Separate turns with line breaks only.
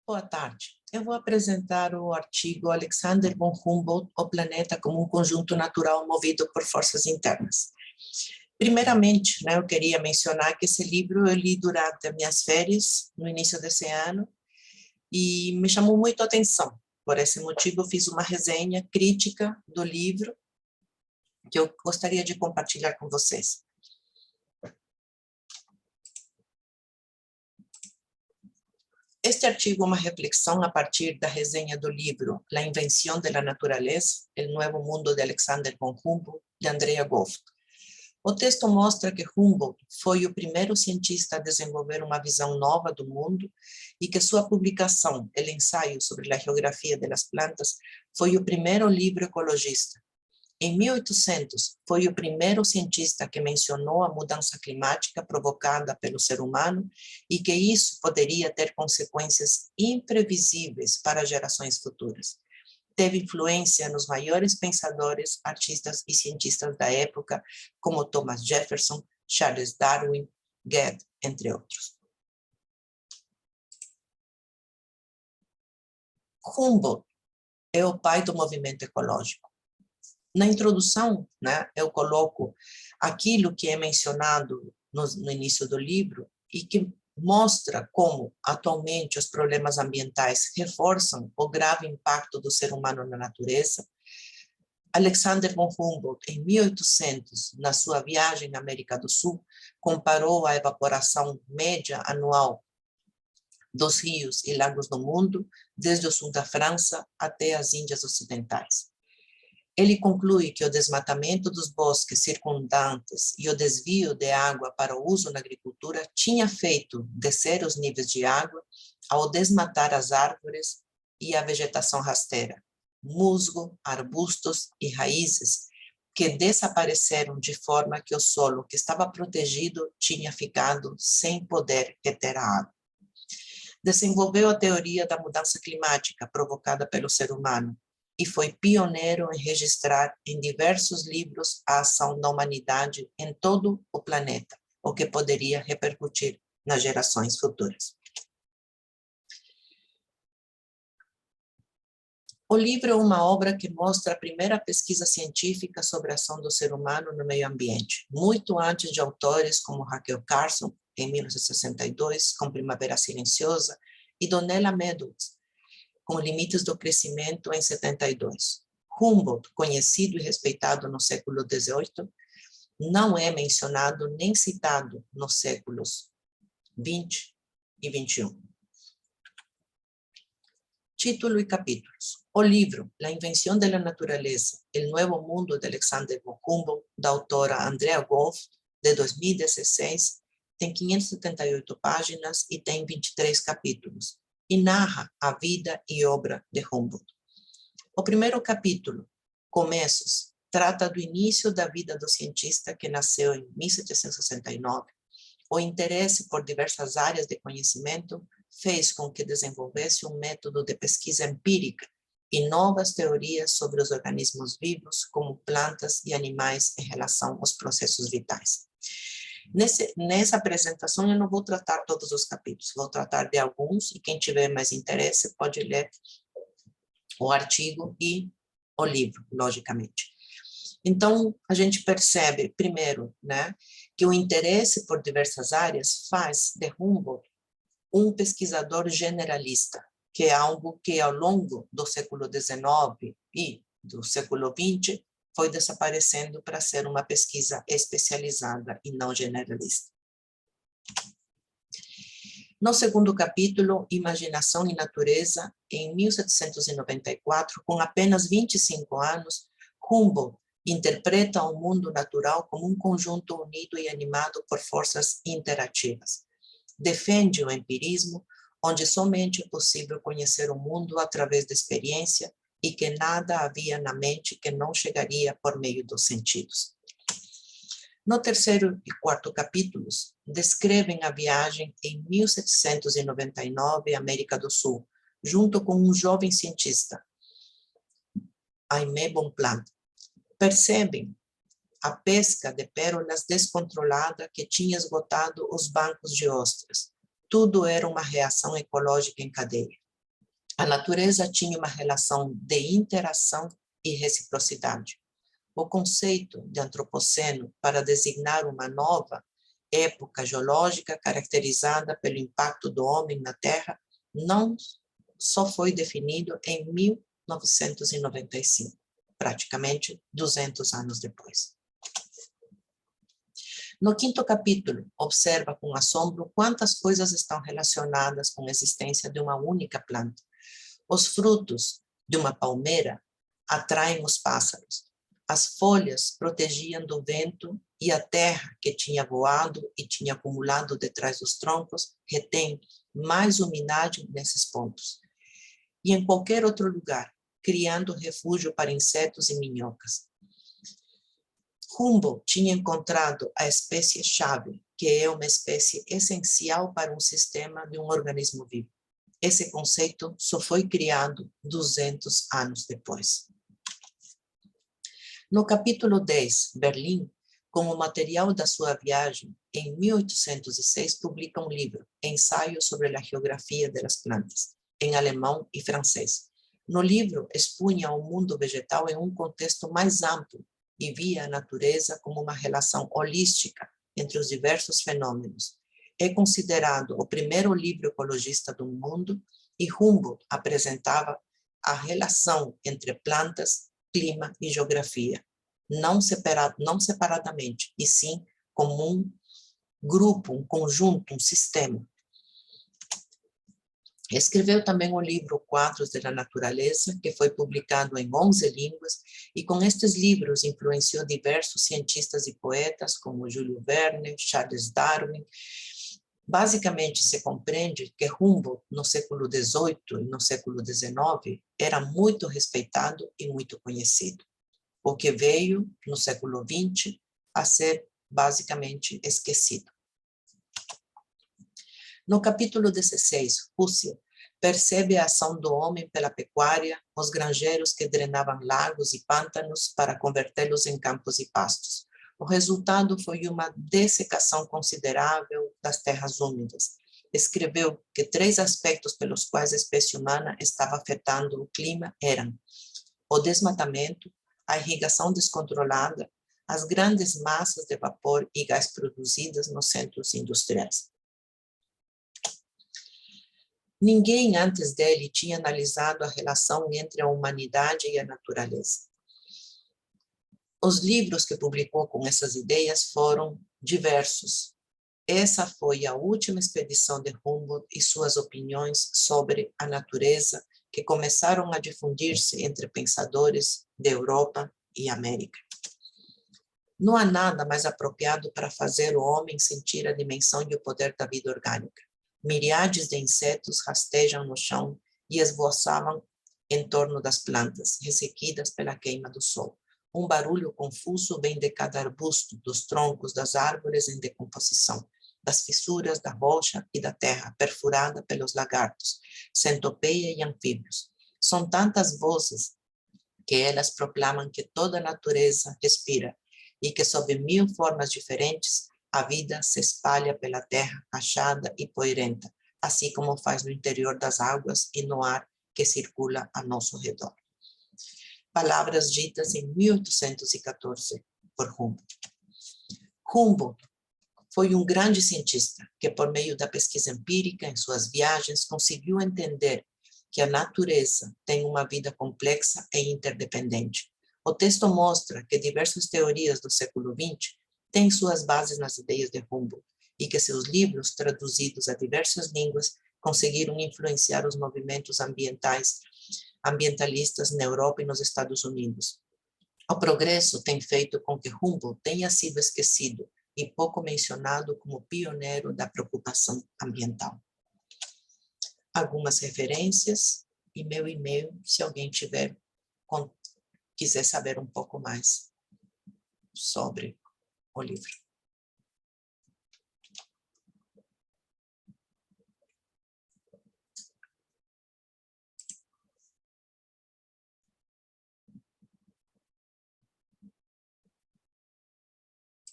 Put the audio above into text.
Boa tarde. Eu vou apresentar o artigo Alexander von Humboldt, O Planeta como um Conjunto Natural Movido por Forças Internas. Primeiramente, eu queria mencionar que esse livro eu li durante as minhas férias, no início desse ano, e me chamou muito a atenção. Por esse motivo, eu fiz uma resenha crítica do livro, que eu gostaria de compartilhar com vocês. Este artigo é uma reflexão a partir da resenha do livro La Invención de la Naturaleza, El Nuevo Mundo de Alexander von Humboldt, de Andrea Goff. O texto mostra que Humboldt foi o primeiro cientista a desenvolver uma visão nova do mundo e que sua publicação, El Ensayo sobre a Geografia das Plantas, foi o primeiro livro ecologista. Em 1800, foi o primeiro cientista que mencionou a mudança climática provocada pelo ser humano e que isso poderia ter consequências imprevisíveis para gerações futuras. Teve influência nos maiores pensadores, artistas e cientistas da época, como Thomas Jefferson, Charles Darwin, Goethe, entre outros. Humboldt é o pai do movimento ecológico. Na introdução, eu coloco aquilo que é mencionado no início do livro e que mostra como, atualmente, os problemas ambientais reforçam o grave impacto do ser humano na natureza. Alexander von Humboldt, em 1800, na sua viagem na América do Sul, comparou a evaporação média anual dos rios e lagos do mundo, desde o sul da França até as Índias Ocidentais. Ele conclui que o desmatamento dos bosques circundantes e o desvio de água para o uso na agricultura tinha feito descer os níveis de água ao desmatar as árvores e a vegetação rasteira, musgo, arbustos e raízes, que desapareceram de forma que o solo que estava protegido tinha ficado sem poder reter a água. Desenvolveu a teoria da mudança climática provocada pelo ser humano, e foi pioneiro em registrar em diversos livros a ação da humanidade em todo o planeta, o que poderia repercutir nas gerações futuras. O livro é uma obra que mostra a primeira pesquisa científica sobre a ação do ser humano no meio ambiente, muito antes de autores como Rachel Carson, em 1962, com Primavera Silenciosa, e Donella Meadows, com Limites do Crescimento, em 72. Humboldt, conhecido e respeitado no século XVIII, não é mencionado nem citado nos séculos XX e XXI. Título e capítulos. O livro La Invención de la Naturaleza, El Nuevo Mundo de Alexander von Humboldt, da autora Andrea Goff, de 2016, tem 578 páginas e tem 23 capítulos, e narra a vida e obra de Humboldt. O primeiro capítulo, Começos, trata do início da vida do cientista que nasceu em 1769. O interesse por diversas áreas de conhecimento fez com que desenvolvesse um método de pesquisa empírica e novas teorias sobre os organismos vivos, como plantas e animais em relação aos processos vitais. Nessa apresentação, eu não vou tratar todos os capítulos, vou tratar de alguns, e quem tiver mais interesse pode ler o artigo e o livro, logicamente. Então, a gente percebe, primeiro, que o interesse por diversas áreas faz de Humboldt um pesquisador generalista, que é algo que ao longo do século XIX e do século XX foi desaparecendo para ser uma pesquisa especializada e não generalista. No segundo capítulo, Imaginação e Natureza, em 1794, com apenas 25 anos, Humboldt interpreta o mundo natural como um conjunto unido e animado por forças interativas. Defende o empirismo, onde somente é possível conhecer o mundo através da experiência e que nada havia na mente que não chegaria por meio dos sentidos. No terceiro e quarto capítulos, descrevem a viagem em 1799 à América do Sul, junto com um jovem cientista, Aimé Bonpland. Percebem a pesca de pérolas descontrolada que tinha esgotado os bancos de ostras. Tudo era uma reação ecológica em cadeia. A natureza tinha uma relação de interação e reciprocidade. O conceito de antropoceno para designar uma nova época geológica caracterizada pelo impacto do homem na Terra não só foi definido em 1995, praticamente 200 anos depois. No quinto capítulo, observa com assombro quantas coisas estão relacionadas com a existência de uma única planta. Os frutos de uma palmeira atraem os pássaros. As folhas protegiam do vento e a terra que tinha voado e tinha acumulado detrás dos troncos retém mais umidade nesses pontos. E em qualquer outro lugar, criando refúgio para insetos e minhocas. Humboldt tinha encontrado a espécie-chave, que é uma espécie essencial para um sistema de um organismo vivo. Esse conceito só foi criado 200 anos depois. No capítulo 10, Berlim, como material da sua viagem, em 1806 publica um livro, Ensaio sobre a Geografia das Plantas, em alemão e francês. No livro, expunha o mundo vegetal em um contexto mais amplo e via a natureza como uma relação holística entre os diversos fenômenos. É considerado o primeiro livro ecologista do mundo e Humboldt apresentava a relação entre plantas, clima e geografia, não separadamente, e sim como um grupo, um conjunto, um sistema. Escreveu também o livro Quadros da Natureza, que foi publicado em 11 línguas, e com estes livros influenciou diversos cientistas e poetas, como Júlio Verne, Charles Darwin. Basicamente, se compreende que Humboldt, no século XVIII e no século XIX, era muito respeitado e muito conhecido, o que veio, no século XX, a ser basicamente esquecido. No capítulo 16, Rússia, percebe a ação do homem pela pecuária, os granjeiros que drenavam lagos e pântanos para convertê-los em campos e pastos. O resultado foi uma dessecação considerável das terras úmidas. Escreveu que 3 aspectos pelos quais a espécie humana estava afetando o clima eram o desmatamento, a irrigação descontrolada, as grandes massas de vapor e gás produzidas nos centros industriais. Ninguém antes dele tinha analisado a relação entre a humanidade e a natureza. Os livros que publicou com essas ideias foram diversos. Essa foi a última expedição de Humboldt e suas opiniões sobre a natureza que começaram a difundir-se entre pensadores da Europa e América. Não há nada mais apropriado para fazer o homem sentir a dimensão e o poder da vida orgânica. Miríades de insetos rastejam no chão e esvoaçavam em torno das plantas, ressequidas pela queima do sol. Um barulho confuso vem de cada arbusto, dos troncos das árvores em decomposição, das fissuras da rocha e da terra perfurada pelos lagartos, centopeia e anfíbios. São tantas vozes que elas proclamam que toda a natureza respira e que, sob 1000 formas diferentes, a vida se espalha pela terra rachada e poeirenta, assim como faz no interior das águas e no ar que circula a nosso redor. Palavras ditas em 1814 por Humboldt. Humboldt foi um grande cientista que, por meio da pesquisa empírica em suas viagens, conseguiu entender que a natureza tem uma vida complexa e interdependente. O texto mostra que diversas teorias do século XX têm suas bases nas ideias de Humboldt e que seus livros, traduzidos a diversas línguas, conseguiram influenciar os movimentos ambientalistas na Europa e nos Estados Unidos. O progresso tem feito com que Humboldt tenha sido esquecido e pouco mencionado como pioneiro da preocupação ambiental. Algumas referências e meu e-mail, se alguém quiser saber um pouco mais sobre o livro.